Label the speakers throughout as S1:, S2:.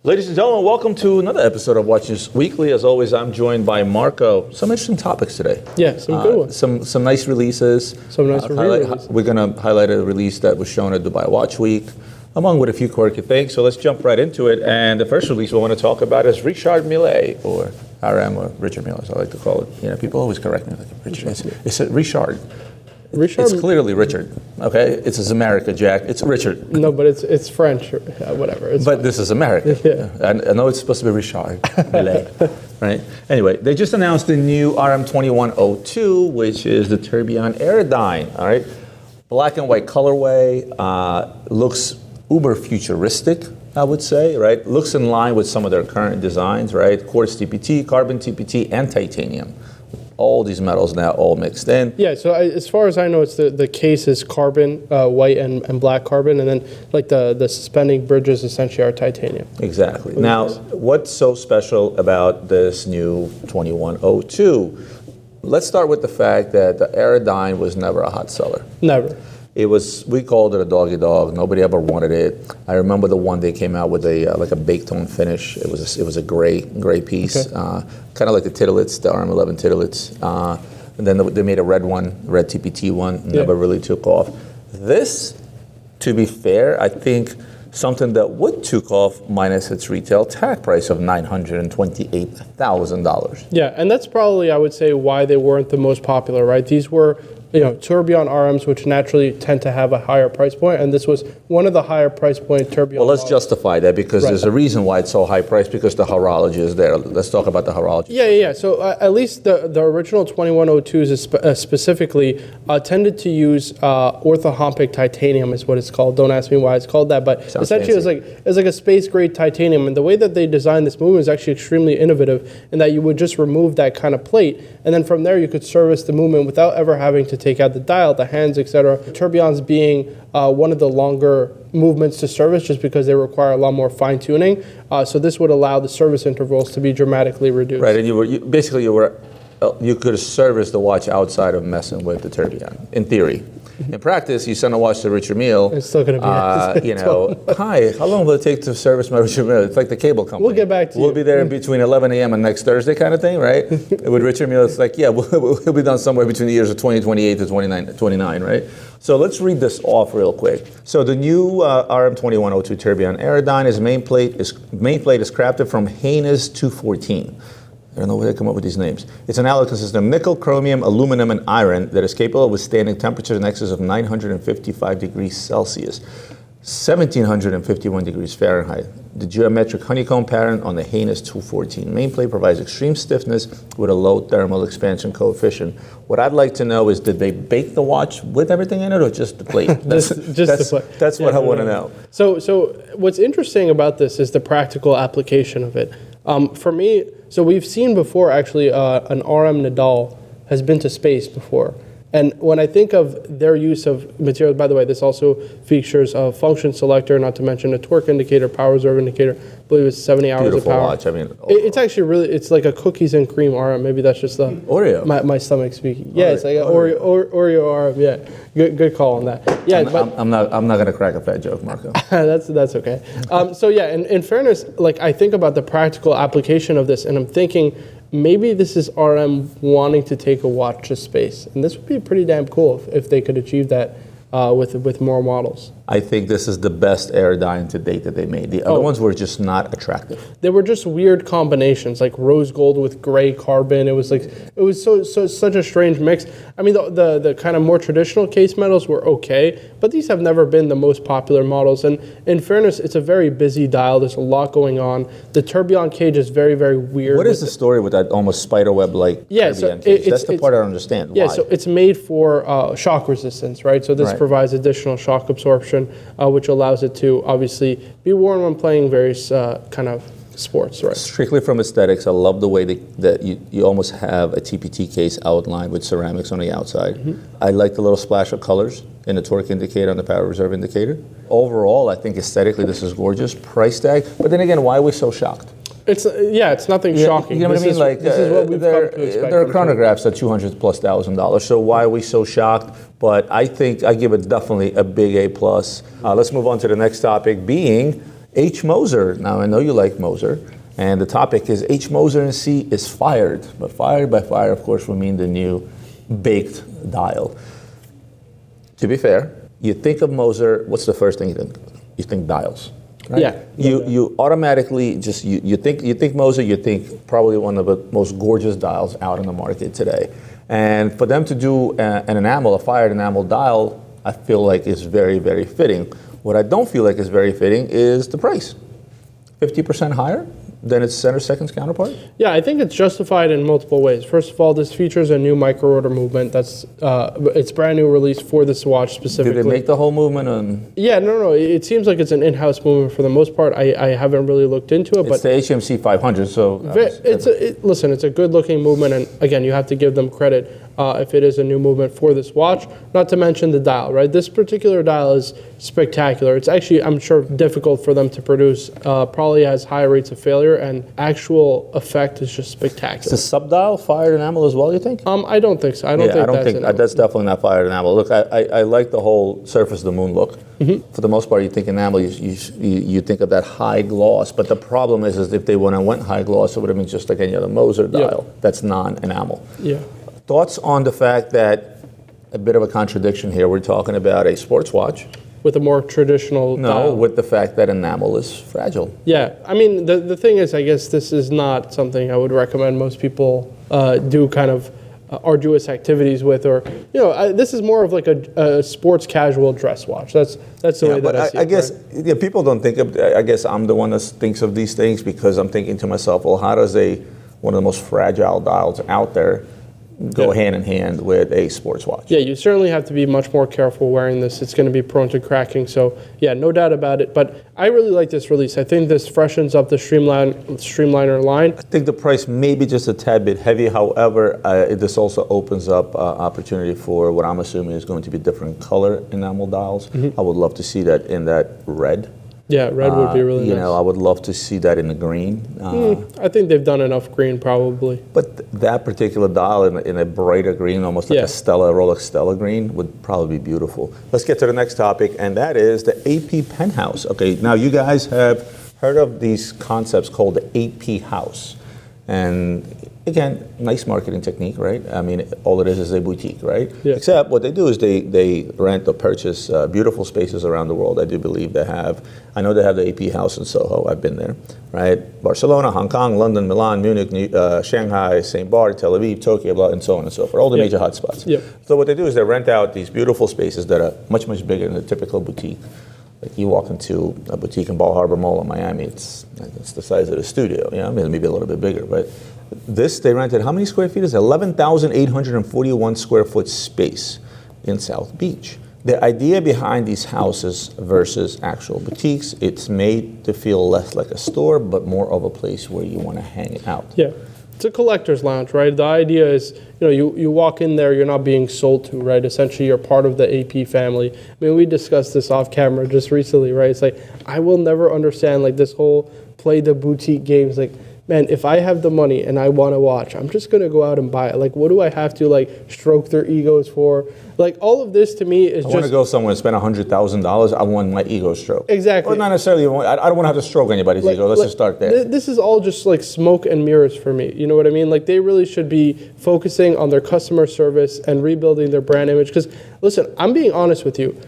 S1: Ladies and gentlemen, welcome to another episode of Watches Weekly. As always, I'm joined by Marco. Some interesting topics today.
S2: Yeah, some good ones.
S1: Some nice releases.
S2: Some nice releases.
S1: We're going to highlight a release that was shown at Dubai Watch Week, among with a few quirky things. So let's jump right into it. And the first release we want to talk about is Richard Mille, or RM, or Richard Mille, as I like to call it. You know, people always correct me. Like, Richard. It's Richard. It's clearly Richard, okay? It's America, Jack. It's Richard.
S2: No, but it's French, or whatever. It's
S1: but
S2: fine. This
S1: is America.
S2: Yeah.
S1: I know it's supposed to be Richard Mille, right? Anyway, they just announced the new RM2102, which is the Tourbillon Aerodyne, all right? Black and white colorway, looks uber futuristic, I would say, right? Looks in line with some of their current designs, right? Quartz TPT, carbon TPT, and titanium. All these metals now all mixed in.
S2: Yeah, so as far as I know, it's the case is carbon, white and black carbon, and then like the suspending bridges essentially are titanium.
S1: Exactly. Now, what's so special about this new 2102? Let's start with the fact that the Aerodyne was never a hot seller.
S2: Never.
S1: It was, we called it a doggy dog. Nobody ever wanted it. I remember the one they came out with like a baked tone finish. It was a gray piece, okay. Kind of like the Tittlets, the RM11 Tittlets. And then they made a red one, red TPT one, never really took off. This, to be fair, I think something that would took off minus its retail tag price of $928,000.
S2: Yeah, and that's probably, I would say, why they weren't the most popular, right? These were, tourbillon RMs, which naturally tend to have a higher price point, and this was one of the higher price point tourbillon.
S1: Well, let's justify that because there's a reason why it's so high priced, because the horology is there. Let's talk about the horology.
S2: Yeah. So at least the original 2102s specifically tended to use orthorhombic titanium is what it's called. Don't ask me why it's called that, but
S1: sounds
S2: essentially it's like a space grade titanium, and the way that they designed this movement is actually extremely innovative in that you would just remove that kind of plate, and then from there you could service the movement without ever having to take out the dial, the hands, etc. Tourbillons being one of the longer movements to service just because they require a lot more fine tuning. So this would allow the service intervals to be dramatically reduced.
S1: Right, and you could service the watch outside of messing with the tourbillon, in theory. In practice, you send a watch to Richard Mille.
S2: It's still going to be
S1: hi, how long will it take to service my Richard Mille? It's like the cable company.
S2: We'll get back to you.
S1: We'll be there between 11 a.m. and next Thursday kind of thing, right? With Richard Mille, it's like, yeah, we'll be done somewhere between the years of 2028 to 29, right? So let's read this off real quick. So the new RM2102 Tourbillon Aerodyne, his main plate is crafted from Haynes 214. I don't know where they come up with these names. It's an alloy consisting of nickel, chromium, aluminum, and iron that is capable of withstanding temperatures in excess of 955 degrees Celsius, 1,751 degrees Fahrenheit. The geometric honeycomb pattern on the Haynes 214 main plate provides extreme stiffness with a low thermal expansion coefficient. What I'd like to know is, did they bake the watch with everything in it, or just the plate?
S2: Just the plate.
S1: That's what I want to know.
S2: So what's interesting about this is the practical application of it. For me, so we've seen before actually an RM Nadal has been to space before. And when I think of their use of materials, by the way, this also features a function selector, not to mention a torque indicator, power reserve indicator. I believe it's 70 hours
S1: Beautiful
S2: of power.
S1: Watch. I mean,
S2: it's actually really, it's like a cookies and cream RM. Maybe that's just the
S1: Oreo.
S2: My stomach speaking. Yeah, it's like an Oreo RM. Yeah, good call on that. Yeah,
S1: I'm not going to crack a fat joke, Marco.
S2: that's okay. So yeah, in fairness, like I think about the practical application of this, and I'm thinking, maybe this is RM wanting to take a watch to space, and this would be pretty damn cool if they could achieve that with more models.
S1: I think this is the best Aerodyne to date that they made. The other ones were just not attractive.
S2: They were just weird combinations, like rose gold with gray carbon. It was such a strange mix. I mean, the kind of more traditional case metals were okay, but these have never been the most popular models. And in fairness, it's a very busy dial. There's a lot going on. The tourbillon cage is very, very weird.
S1: What is the story with that almost spiderweb-like tourbillon cage? That's the part I don't understand.
S2: Yeah,
S1: why?
S2: so it's made for shock resistance, right? So this provides additional shock absorption, which allows it to obviously be worn when playing various kind of sports, right?
S1: Strictly from aesthetics, I love the way that you almost have a TPT case outlined with ceramics on the outside. Mm-hmm. I like the little splash of colors in the torque indicator and the power reserve indicator. Overall, I think aesthetically this is gorgeous. Price tag, but then again, why are we so shocked?
S2: It's nothing shocking.
S1: You know what I mean?
S2: This is what we've come to expect.
S1: There are chronographs at $200,000+. So why are we so shocked? But I think I give it definitely a big A+. Let's move on to the next topic, being h.moser. Now I know you like Moser, and the topic is h.moser & Cie is fired. But fired by fire, of course, we mean the new baked dial. To be fair, you think of Moser, what's the first thing you think? You think dials. Right?
S2: Yeah.
S1: You automatically just you think Moser, you think probably one of the most gorgeous dials out in the market today. And for them to do an enamel, a fired enamel dial, I feel like is very, very fitting. What I don't feel like is very fitting is the price. 50% higher than its center seconds counterpart?
S2: Yeah, I think it's justified in multiple ways. First of all, this features a new micro rotor movement. That's it's brand new release for this watch specifically.
S1: Did they make the whole movement?
S2: Yeah, no. It seems like it's an in-house movement for the most part. I haven't really looked into it,
S1: It's the HMC 500, so...
S2: Listen, it's a good-looking movement, and again, you have to give them credit if it is a new movement for this watch. Not to mention the dial, right? This particular dial is spectacular. It's actually, I'm sure, difficult for them to produce. Probably has high rates of failure, and actual effect is just spectacular.
S1: Is the sub-dial fired enamel as well, you think?
S2: I don't think so. I don't think
S1: that's definitely not fired enamel. Look, I like the whole surface of the moon look. Mm-hmm. For the most part, you think enamel, you think of that high gloss. But the problem is if they went high gloss, it would have been just like any other Moser dial that's non-enamel.
S2: Yeah.
S1: Thoughts on the fact that, a bit of a contradiction here, we're talking about a sports watch.
S2: With a more traditional dial.
S1: With the fact that enamel is fragile.
S2: Yeah, I mean, the thing is, I guess this is not something I would recommend most people do kind of arduous activities with, or, this is more of like a sports casual dress watch. That's the way that I see it.
S1: I guess people don't think of, I guess I'm the one that thinks of these things because I'm thinking to myself, well, how does one of the most fragile dials out there go hand in hand with a sports watch?
S2: Yeah, you certainly have to be much more careful wearing this. It's going to be prone to cracking. So yeah, no doubt about it. But I really like this release. I think this freshens up the Streamliner line.
S1: I think the price may be just a tad bit heavy. However, this also opens up opportunity for what I'm assuming is going to be different color enamel dials. Mm-hmm. I would love to see that in that red.
S2: Yeah, red would be really nice.
S1: I would love to see that in the green.
S2: I think they've done enough green, probably.
S1: But that particular dial in a brighter green, almost like a Rolex Stella green, would probably be beautiful. Let's get to the next topic, and that is the AP Penthouse. Okay, now you guys have heard of these concepts called the AP House. And again, nice marketing technique, right? I mean, all it is a boutique, right?
S2: Yeah.
S1: Except what they do is they rent or purchase beautiful spaces around the world. I do believe they have. I know they have the AP House in Soho. I've been there, right? Barcelona, Hong Kong, London, Milan, Munich, Shanghai, St. Barth, Tel Aviv, Tokyo, and so on and so forth. All the major hotspots.
S2: Yep.
S1: So what they do is they rent out these beautiful spaces that are much, much bigger than a typical boutique. Like you walk into a boutique in Bal Harbour Mall in Miami, it's the size of the studio. Maybe a little bit bigger, but this they rented. How many square feet is it? 11,841 square foot space in South Beach. The idea behind these houses versus actual boutiques, it's made to feel less like a store, but more of a place where you want to hang out.
S2: Yeah. It's a collector's lounge, right? The idea is, you walk in there, you're not being sold to, right? Essentially, you're part of the AP family. I mean, we discussed this off camera just recently, right? It's like, I will never understand, like, this whole play the boutique games. Like, man, if I have the money and I want to watch, I'm just going to go out and buy it. Like, what do I have to, like, stroke their egos for? Like, all of this to me is
S1: I want to go somewhere and spend $100,000. I want my ego stroked.
S2: Exactly.
S1: Or not necessarily, I don't want to have to stroke anybody's ego. Let's just start there.
S2: This is all just like smoke and mirrors for me. You know what I mean? Like, they really should be focusing on their customer service and rebuilding their brand image. Because, listen, I'm being honest with you.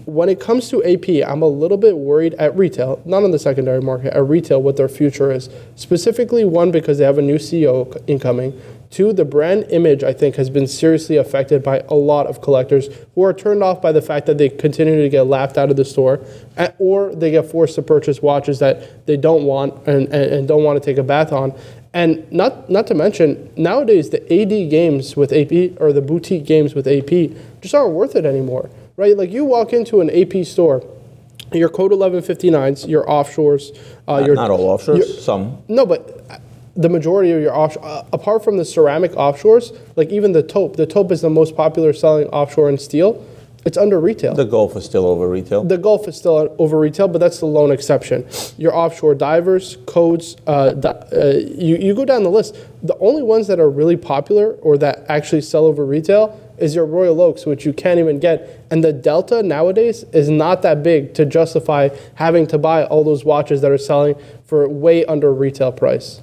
S2: When it comes to AP, I'm a little bit worried at retail, not on the secondary market, at retail, what their future is. Specifically, one, because they have a new CEO incoming. Two, the brand image, I think, has been seriously affected by a lot of collectors who are turned off by the fact that they continue to get laughed out of the store, or they get forced to purchase watches that they don't want and don't want to take a bath on. And not to mention, nowadays, the AD games with AP, or the boutique games with AP, just aren't worth it anymore. Right, like you walk into an AP store, your code 1159s, your offshores.
S1: Not all offshores, some.
S2: No, but the majority of your offshore, apart from the ceramic offshores, like even the taupe is the most popular selling offshore in steel. It's under retail.
S1: The Gulf is still over retail.
S2: The Gulf is still over retail, but that's the lone exception. Your offshore divers, codes, you go down the list. The only ones that are really popular or that actually sell over retail is your Royal Oaks, which you can't even get. And the delta nowadays is not that big to justify having to buy all those watches that are selling for way under retail price.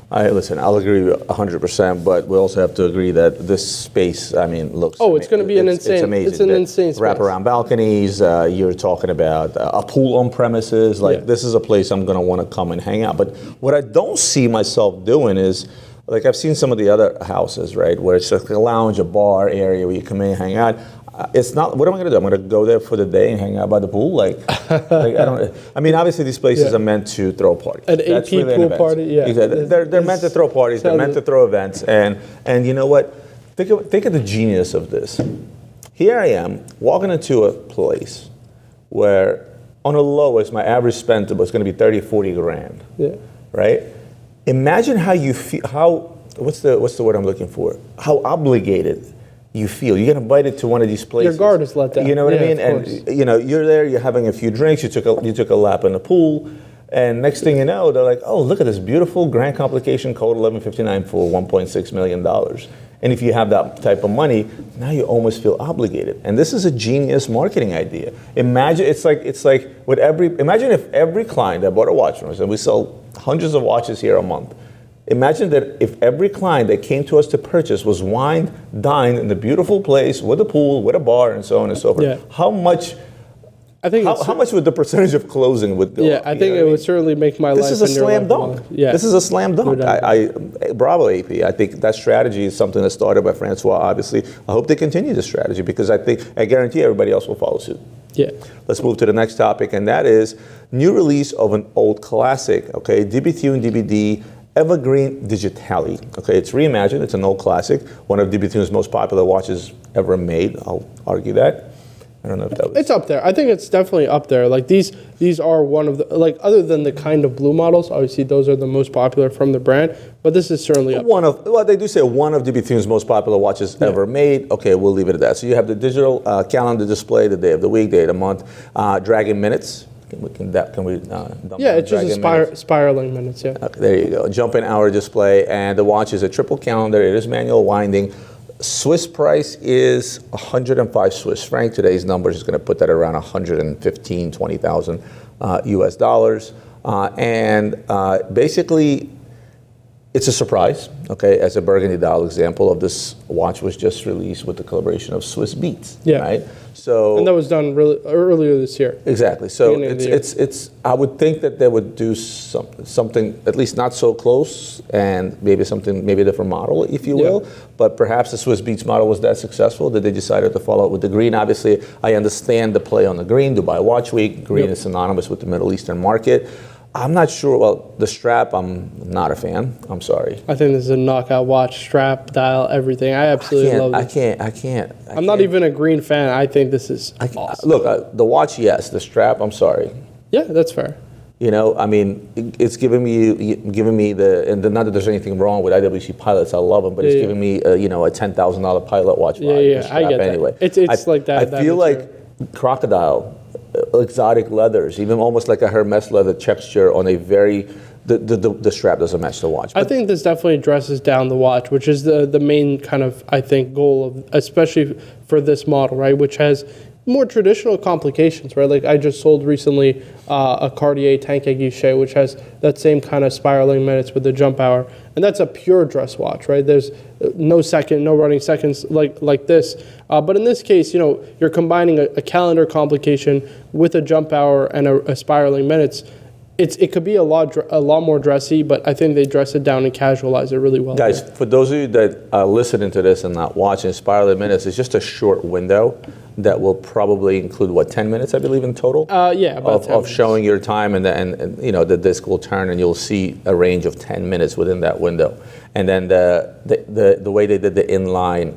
S1: Listen, I'll agree 100%, but we also have to agree that this space, I mean, looks.
S2: Oh, it's going to be an insane.
S1: It's amazing.
S2: It's an insane space.
S1: Wraparound balconies. You're talking about a pool on premises. Like this is a place I'm going to want to come and hang out. But what I don't see myself doing is, like I've seen some of the other houses, right, where it's like a lounge, a bar area where you come in and hang out. It's not. What am I going to do? I'm going to go there for the day and hang out by the pool. Like I don't. I mean, obviously these places are meant to throw parties.
S2: An AP pool party. Yeah.
S1: Exactly. They're meant to throw parties. They're meant to throw events. And you know what? Think of the genius of this. Here I am walking into a place where, on the lowest, my average spend was going to be 30, 40 grand.
S2: Yeah.
S1: Right. Imagine how you feel. What's the word I'm looking for? How obligated you feel. You get invited to one of these places.
S2: Your guard is let down.
S1: You know what I mean?
S2: And
S1: you're there. You're having a few drinks. You took a lap in the pool, and next thing you know, they're like, "Oh, look at this beautiful Grand Complication Code 1159 for $1.6 million." And if you have that type of money, now you almost feel obligated. And this is a genius marketing idea. Imagine imagine if every client that bought a watch from us, and we sell hundreds of watches here a month. Imagine that if every client that came to us to purchase was wined, dined in a beautiful place with a pool, with a bar, and so on and so forth.
S2: Yeah.
S1: How much? How much would the percentage of closing would go?
S2: Yeah, I think it would certainly make my life.
S1: This is a slam dunk.
S2: Yeah.
S1: This is a slam dunk. Bravo, AP. I think that strategy is something that started by Francois. Obviously, I hope they continue this strategy because I guarantee everybody else will follow suit.
S2: Yeah.
S1: Let's move to the next topic, and that is new release of an old classic. Okay, DeBethune DBD Evergreen Digitale. Okay, it's reimagined. It's an old classic. One of DeBethune's most popular watches ever made. I'll argue that. I don't know if that was.
S2: It's up there. I think it's definitely up there. Like these are one of the, like, other than the kind of blue models, obviously those are the most popular from the brand, but this is certainly up there.
S1: They do say one of DeBethune's most popular watches ever made. Okay, we'll leave it at that. So you have the digital calendar display, the day of the week, day of the month, Dragon Minutes. Can we
S2: it's just a spiraling minutes, yeah.
S1: Okay, there you go. Jump in hour display, and the watch is a triple calendar. It is manual winding. Swiss price is 105 Swiss franc. Today's numbers is going to put that around 115, 20,000 US dollars. Basically, it's a surprise, okay, as a burgundy dial example of this watch was just released with the collaboration of Swiss Beats, right? So,
S2: and that was done really earlier this year.
S1: Exactly. So it's I would think that they would do something at least not so close, and maybe a different model, if you will. But perhaps the Swiss Beats model was that successful that they decided to follow it with the green. Obviously, I understand the play on the green. Dubai Watch Week, green is synonymous with the Middle Eastern market. I'm not sure. Well, the strap, I'm not a fan. I'm sorry.
S2: I think this is a knockout watch. Strap, dial, everything. I absolutely love it.
S1: I can't.
S2: I'm not even a green fan. I think this is awesome.
S1: Look, the watch, yes. The strap, I'm sorry.
S2: Yeah, that's fair.
S1: You know, I mean, it's giving me and not that there's anything wrong with IWC pilots. I love them, but it's giving me a $10,000 pilot watch.
S2: Yeah, I get that. Anyway, it's like that.
S1: I feel like crocodile. Exotic leathers, even almost like a Hermes leather texture on a very, the strap doesn't match the watch.
S2: I think this definitely dresses down the watch, which is the main kind of, I think, goal of, especially for this model, right, which has more traditional complications, right? Like I just sold recently a Cartier Tank Guichet, which has that same kind of spiraling minutes with the jump hour, and that's a pure dress watch, right? There's no running seconds like this. But in this case, you know, you're combining a calendar complication with a jump hour and a spiraling minutes. It could be a lot more dressy, but I think they dress it down and casualize it really well.
S1: Guys, for those of you that are listening to this and not watching, spiraling minutes is just a short window that will probably include 10 minutes, I believe, in total.
S2: About
S1: of showing your time, and you know the disc will turn, and you'll see a range of 10 minutes within that window. And then the way they did the inline,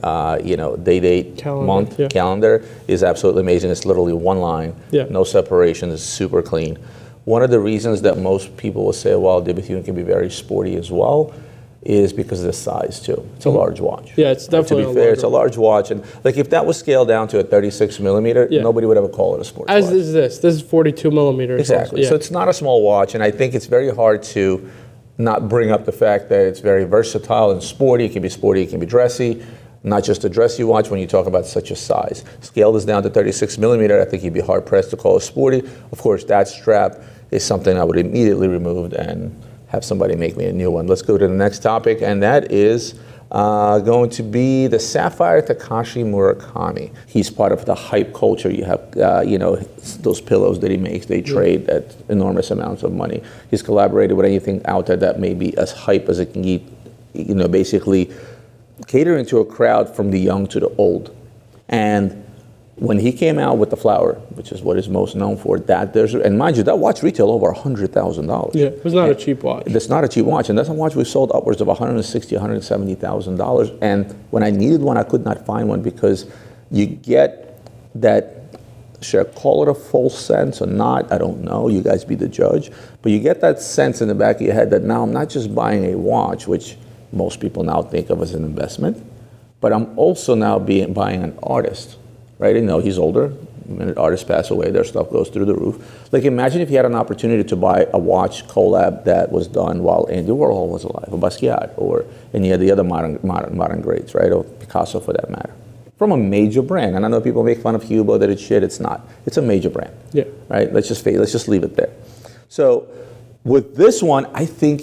S1: date,
S2: calendar,
S1: calendar is absolutely amazing. It's literally one line, no separation. It's super clean. One of the reasons that most people will say, well, DeBethune can be very sporty as well, is because of the size too. It's a large watch.
S2: Yeah, it's definitely
S1: to be fair, it's a large watch, and like if that was scaled down to a 36 millimeter, nobody would ever call it a sports watch.
S2: As is this. This is 42 millimeters.
S1: Exactly.
S2: Also.
S1: So it's not a small watch, and I think it's very hard to not bring up the fact that it's very versatile and sporty. It can be sporty, it can be dressy. Not just a dressy watch when you talk about such a size. Scale this down to 36 millimeter, I think you'd be hard pressed to call it sporty. Of course, that strap is something I would immediately remove and have somebody make me a new one. Let's go to the next topic, and that is going to be the Sapphire Takashi Murakami. He's part of the hype culture. You have, those pillows that he makes, they trade at enormous amounts of money. He's collaborated with anything out there that may be as hype as it can get, basically catering to a crowd from the young to the old. And when he came out with the flower, which is what he's most known for, and mind you, that watch retailed over $100,000.
S2: Yeah, it was not a cheap watch.
S1: It's not a cheap watch, and that's a watch we sold upwards of $160,000, $170,000. And when I needed one, I could not find one because you get that, should I call it a false sense or not? I don't know. You guys be the judge. But you get that sense in the back of your head that now I'm not just buying a watch, which most people now think of as an investment, but I'm also now buying an artist, right? He's older. When artists pass away, their stuff goes through the roof. Like imagine if you had an opportunity to buy a watch collab that was done while Andy Warhol was alive, or Basquiat, or any of the other modern greats, right? Or Picasso for that matter. From a major brand. And I know people make fun of Hugo that it's shit. It's not. It's a major brand.
S2: Yeah.
S1: Right? Let's just leave it there. So with this one, I think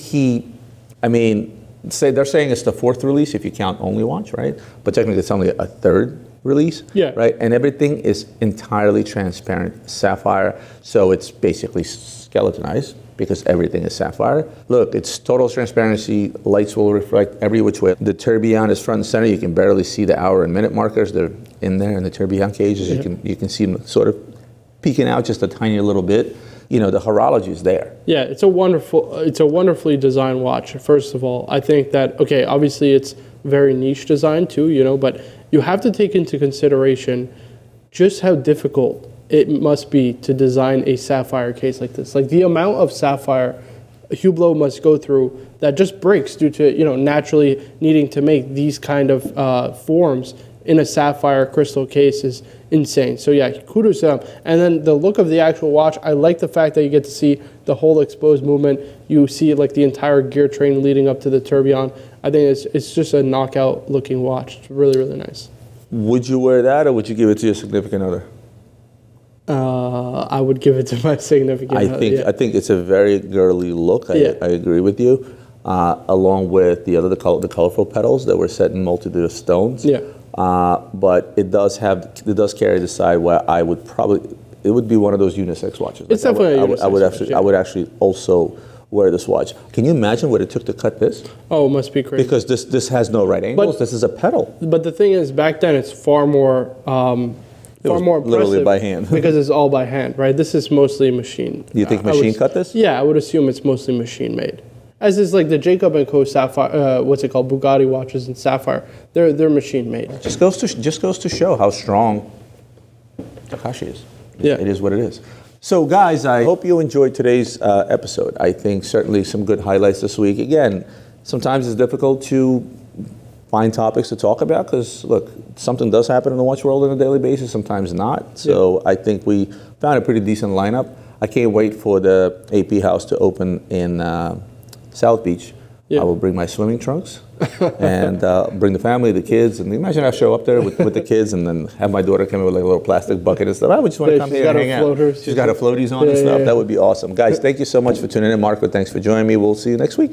S1: they're saying it's the fourth release if you count only watch, right? But technically it's only a third release, right? And everything is entirely transparent sapphire, so it's basically skeletonized because everything is sapphire. Look, it's total transparency. Lights will reflect every which way. The tourbillon is front and center. You can barely see the hour and minute markers. They're in there in the tourbillon cages. You can see them sort of peeking out just a tiny little bit. The horology is there.
S2: Yeah, it's a wonderfully designed watch. First of all, I think that, obviously it's very niche design too, but you have to take into consideration just how difficult it must be to design a sapphire case like this. Like the amount of sapphire Hublot must go through that just breaks due to, naturally needing to make these kind of forms in a sapphire crystal case is insane. So yeah, kudos to them. And then the look of the actual watch, I like the fact that you get to see the whole exposed movement. You see like the entire gear train leading up to the tourbillon. I think it's just a knockout looking watch. It's really, really nice.
S1: Would you wear that or would you give it to your significant other?
S2: I would give it to my significant other.
S1: I think it's a very girly look. I agree with you. Along with the colorful petals that were set in multitude of stones.
S2: Yeah.
S1: But it does carry the side where it would be one of those unisex watches.
S2: It's definitely a unisex watch.
S1: I would actually also wear this watch. Can you imagine what it took to cut this?
S2: Oh, it must be crazy.
S1: Because this has no right angles. This is a pedal.
S2: But the thing is, back then it's far more
S1: literally by hand.
S2: because it's all by hand, right? This is mostly machine.
S1: You think machine cut this?
S2: Yeah, I would assume it's mostly machine made. As is like the Jacob & Co. Sapphire, Bugatti watches in sapphire. They're machine made.
S1: Just goes to show how strong Takashi is.
S2: Yeah,
S1: it is what it is. So guys, I hope you enjoyed today's episode. I think certainly some good highlights this week. Again, sometimes it's difficult to find topics to talk about because look, something does happen in the watch world on a daily basis, sometimes not. So I think we found a pretty decent lineup. I can't wait for the AP house to open in South Beach. I will bring my swimming trunks and bring the family, the kids, and imagine I show up there with the kids and then have my daughter come in with like a little plastic bucket and stuff. I would just want to come here and hang out. She's got her floaties on and stuff. That would be awesome. Guys, thank you so much for tuning in. Marco, thanks for joining me. We'll see you next week.